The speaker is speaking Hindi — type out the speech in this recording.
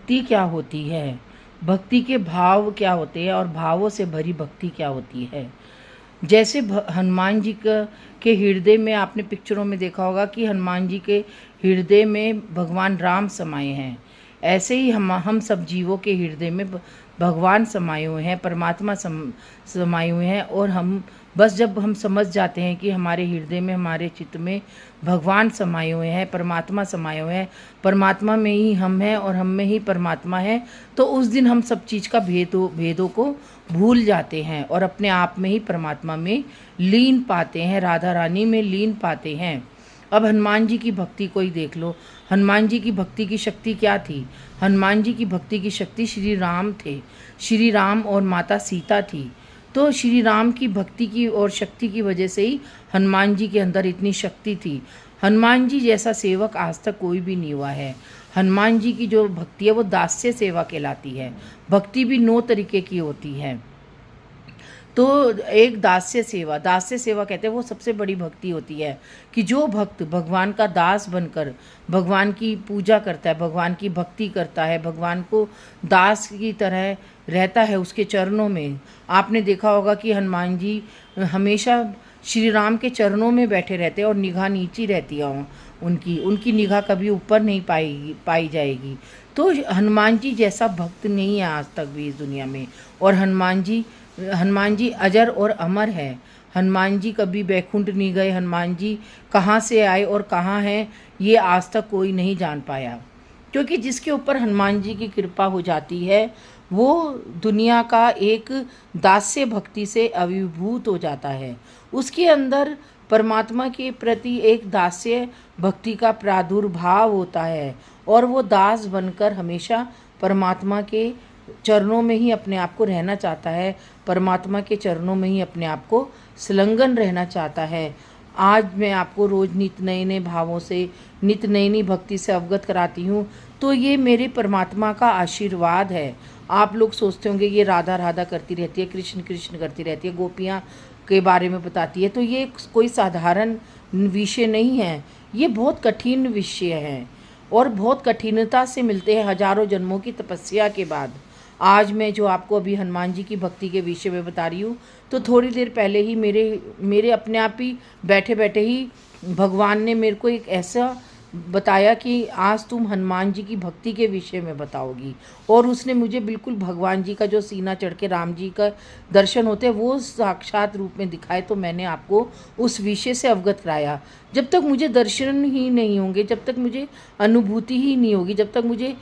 भक्ति क्या होती है, भक्ति के भाव क्या होते हैं और भावों से भरी भक्ति क्या होती है। जैसे हनुमान जी के हृदय में आपने पिक्चरों में देखा होगा कि हनुमान जी के हृदय में भगवान राम समाये हैं। ऐसे ही हम सब जीवों के हृदय में भगवान समाये हुए हैं, परमात्मा समाये हुए हैं। और हम बस जब हम समझ जाते हैं कि हमारे हृदय में, हमारे चित्त में भगवान समाये हुए हैं, परमात्मा समाये हुए हैं, परमात्मा में ही हम हैं और हम में ही परमात्मा है, तो उस दिन हम सब चीज़ का भेदों को भूल जाते हैं और अपने आप में ही परमात्मा में लीन पाते हैं, राधा रानी में लीन पाते हैं। अब हनुमान जी की भक्ति को ही देख लो। हनुमान जी की भक्ति की शक्ति क्या थी? हनुमान जी की भक्ति की शक्ति श्री राम थे, श्री राम और माता सीता थी। तो श्री राम की भक्ति की और शक्ति की वजह से ही हनुमान जी के अंदर इतनी शक्ति थी। हनुमान जी जैसा सेवक आज तक कोई भी नहीं हुआ है। हनुमान जी की जो भक्ति है वो दास्य सेवा कहलाती है। भक्ति भी 9 तरीके की होती है। तो एक दास्य सेवा कहते हैं, वो सबसे बड़ी भक्ति होती है कि जो भक्त भगवान का दास बनकर भगवान की पूजा करता है, भगवान की भक्ति करता है, भगवान को दास की तरह रहता है उसके चरणों में। आपने देखा होगा कि हनुमान जी हमेशा श्री राम के चरणों में बैठे रहते हैं और निगाह नीची रहती है उनकी निगाह कभी ऊपर नहीं पाई जाएगी। तो हनुमान जी जैसा भक्त नहीं है आज तक भी इस दुनिया में। और हनुमान जी अजर और अमर है। हनुमान जी कभी बैकुंठ नहीं गए। हनुमान जी कहाँ से आए और कहाँ हैं ये आज तक कोई नहीं जान पाया, क्योंकि जिसके ऊपर हनुमान जी की कृपा हो जाती है वो दुनिया का एक दास्य भक्ति से अभिभूत हो जाता है। उसके अंदर परमात्मा के प्रति एक दास्य भक्ति का प्रादुर्भाव होता है और वो दास बनकर हमेशा परमात्मा के चरणों में ही अपने आप को रहना चाहता है, परमात्मा के चरणों में ही अपने आप को संलग्न रहना चाहता है। आज मैं आपको रोज़ नित नए नए भावों से, नित नई नई भक्ति से अवगत कराती हूँ, तो ये मेरे परमात्मा का आशीर्वाद है। आप लोग सोचते होंगे ये राधा राधा करती रहती है, कृष्ण कृष्ण करती रहती है, गोपियाँ के बारे में बताती है, तो ये कोई साधारण विषय नहीं है। ये बहुत कठिन विषय है और बहुत कठिनता से मिलते हैं हजारों जन्मों की तपस्या के बाद। आज मैं जो आपको अभी हनुमान जी की भक्ति के विषय में बता रही हूँ, तो थोड़ी देर पहले ही मेरे अपने आप ही बैठे बैठे ही भगवान ने मेरे को एक ऐसा बताया कि आज तुम हनुमान जी की भक्ति के विषय में बताओगी। और उसने मुझे बिल्कुल भगवान जी का जो सीना चढ़ के राम जी का दर्शन होते हैं वो साक्षात रूप में दिखाए, तो मैंने आपको उस विषय से अवगत कराया। जब तक मुझे दर्शन ही नहीं होंगे, जब तक मुझे अनुभूति ही नहीं होगी, जब तक मुझे